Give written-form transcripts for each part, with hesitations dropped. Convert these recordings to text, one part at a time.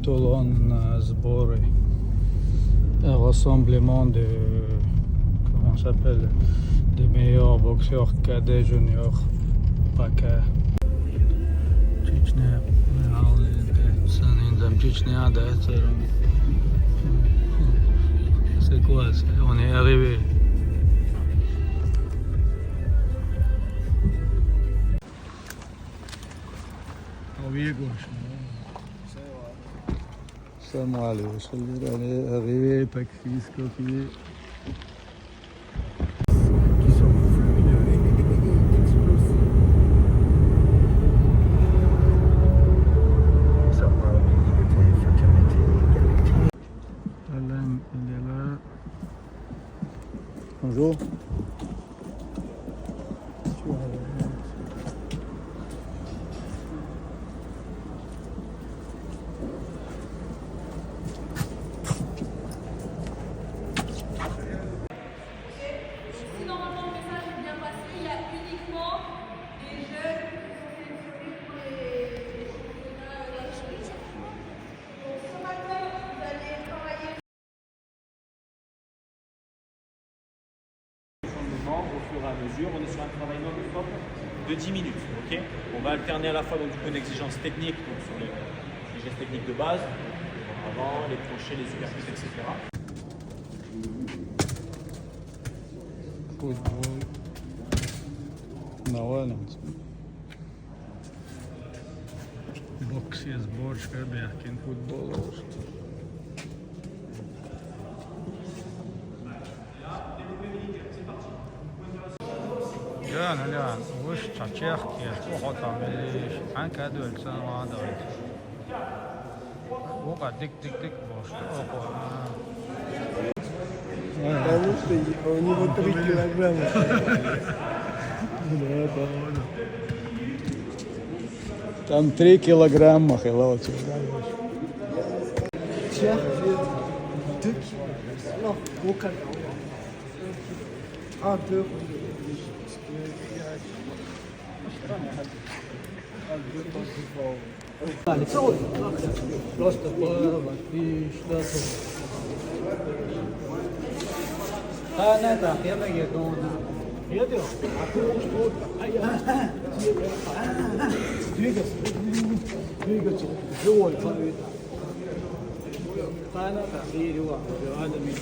Toulon на сборы, rassemblement de, comment ça s'appelle, des meilleurs boxeurs cadets, juniors, пока. Чечня, Чечня, да, c'est quoi ça? On est arrivé. السلام عليكم. خلينا arrivé, taxi, copier. Qui sont fluides et explosifs. Ça parle de fraternité, égalité. Alain, il est là. Bonjour. Au fur et à mesure, on est sur un travail non-stop de 10 minutes. Okay, on va alterner à la fois donc, une exigence technique donc, sur les gestes techniques de base, avant, les crochets, les uppercuts, etc. Football. Нормально. Бокс є зборчка, б'якін футбол. لا وش تشيخ كيش وحطها مليش عن كادو السنة وهذا وقع دك бош. Потому что у него 3 килограмма. Там 3 килограмма, хеллоути. Tiens, 2 kilos. Non, aucun. 1, 2. Просто и что-то. أنا تحيانا يدون يدو أنا تحيي هذا من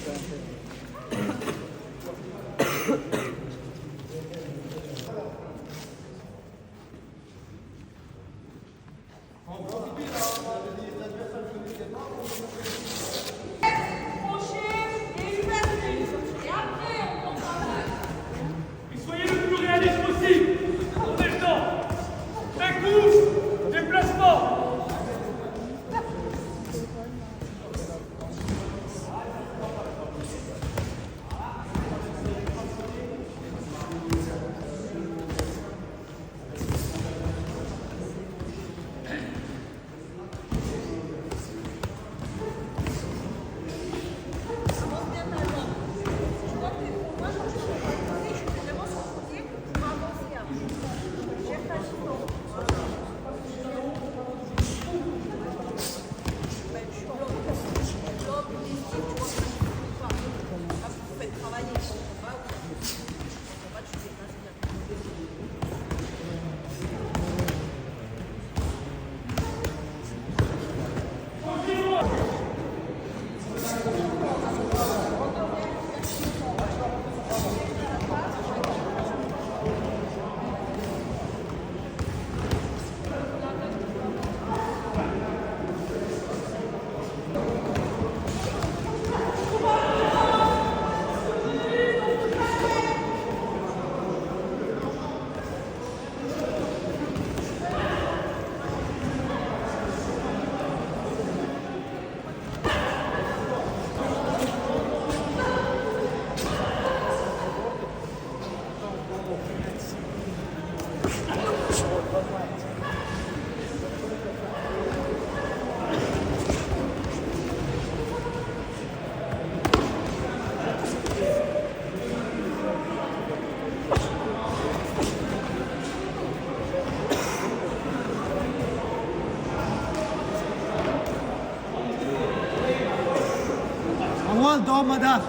عوال دومدك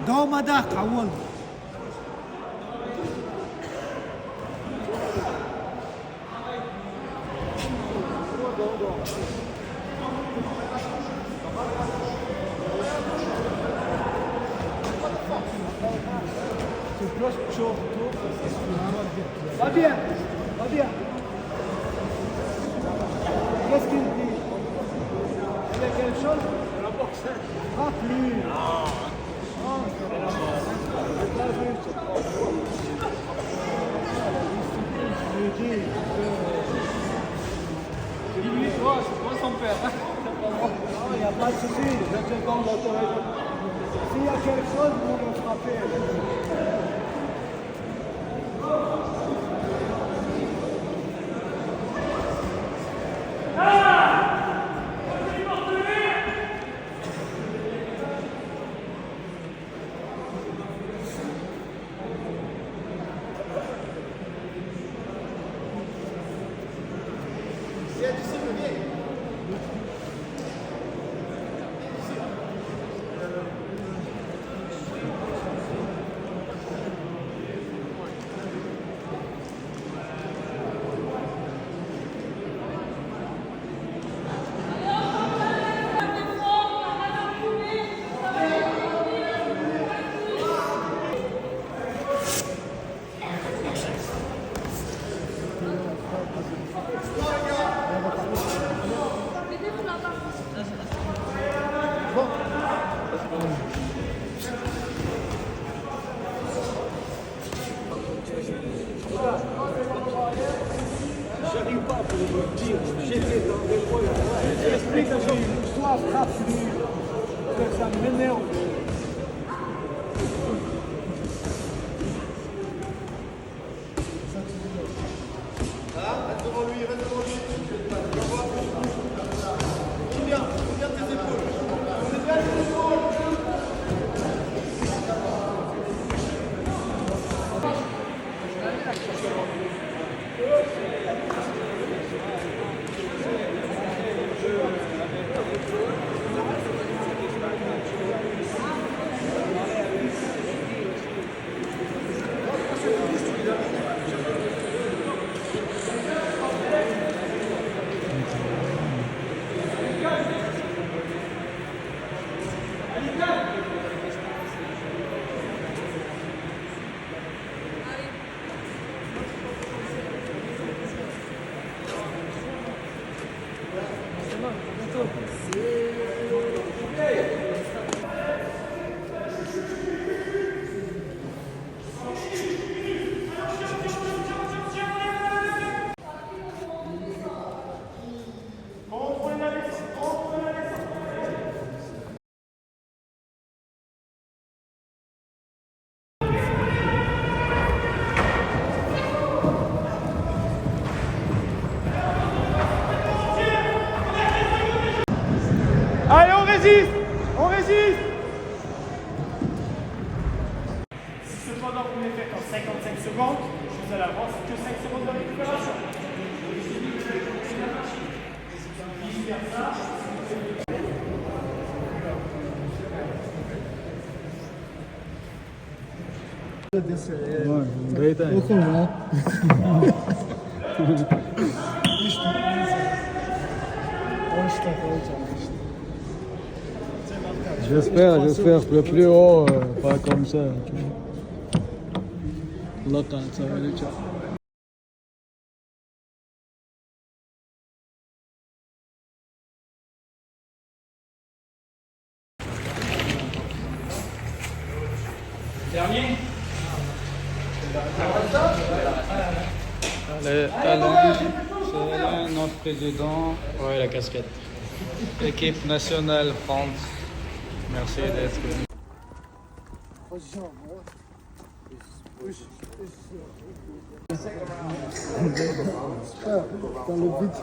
دومدك عوال Va bien, va bien. Qu'est-ce qu'il dit? Il y a quelque chose? La boxe. Ah, plus. Non, c'est la boxe. Dis-lui, toi, c'est toi son père. Non, il n'y a pas de souci. Je te donne l'autorisation. S'il y a quelque chose, vous me frappez. J'arrive pas pour le dire, j'étais dans des problèmes. L'explication d'une histoire rapide, ça m'énerve. Allez, on résiste! On résiste! Si cependant vous les faites en 55 secondes, vous allez avoir que 5 secondes de récupération. J'espère, plus haut, pas comme ça. Là, quand ça va aller, ciao. Dernier. Allez, talent, c'est notre président. Ouais, la casquette. Équipe nationale France. Merci d'être venu. Dans le vide,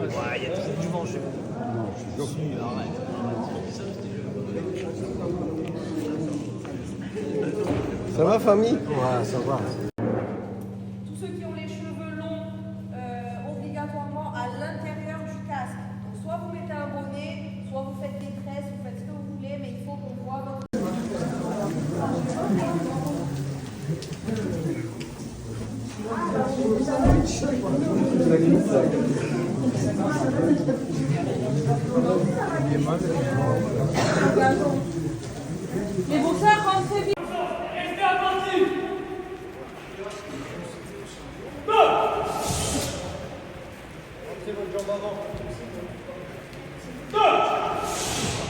Ouais, il y a toujours du vent chez vous. Non, je suis sûr. Ça va, famille? Ouais, ça va. Tous ceux qui ont les cheveux longs, obligatoirement à l'intérieur du casque. Donc, soit vous mettez un bonnet, soit vous faites des tresses, vous faites ce que vous voulez, mais il faut qu'on voit votre... Les bosseurs rentrez vite. Restez attentifs.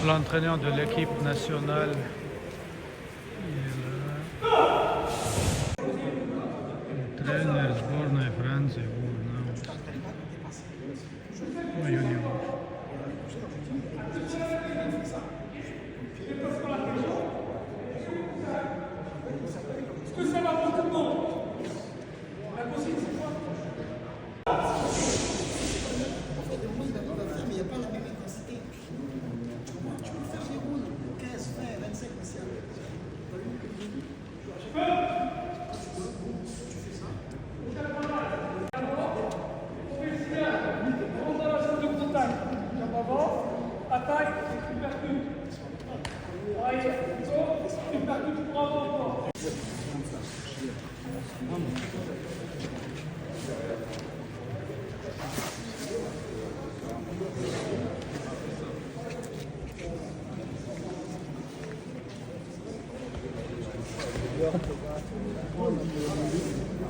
L'entraîneur de l'équipe nationale. Тренер сборной Франции был юниор. Attaque, hypercute. Arrière, hypercute pour avant encore.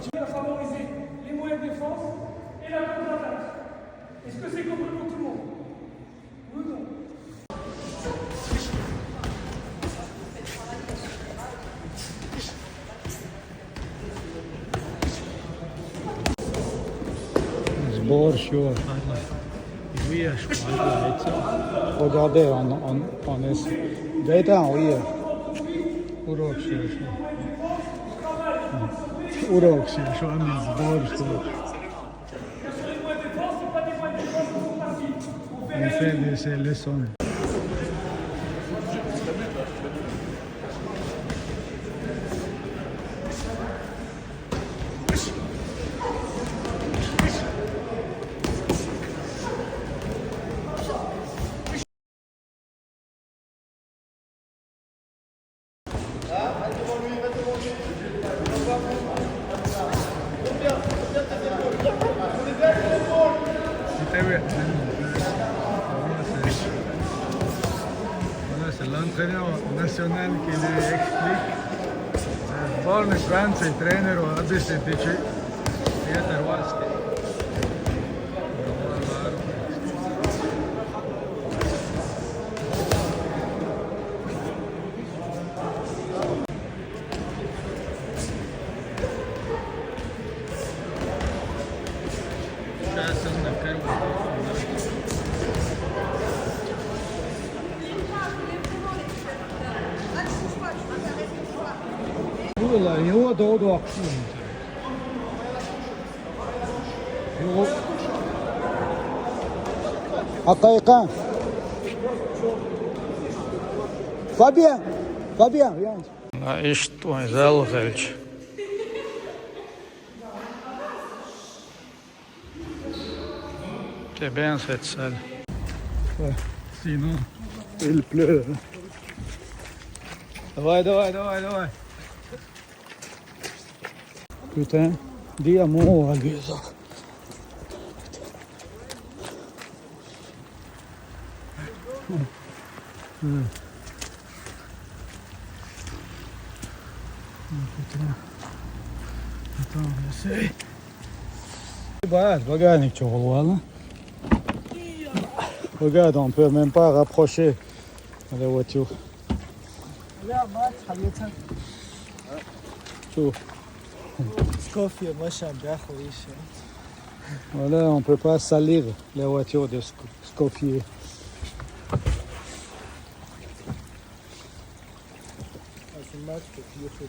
Tu vas favoriser les moyens de défense et la contre-attaque. Est-ce que c'est compris pour tout le monde? Oui ou non? Сбор, все. Regardez, on essaie. Gaëtan, oui. Урок все. Урок все. Что они сбор, что. On fait ces leçons. Voilà, c'est l'entraîneur national qui lui explique. Сборной Франции тренеру объясните, это важно. Сейчас он накормит. Là, il y a d'autres Haqiqan. Fabien, viens. Là, ich твой Zelzelch. C'est bien cette salle. Ouais. Sinon, il pleut. Давай. Putain, dis à moi, Alisa. Putain. Attends, j'essaie. Regarde, tu vois là. Regarde, on ne peut même pas rapprocher la voiture. Tu Voilà, on ne peut pas salir la voiture de Skopje. C'est le match que tu as fait.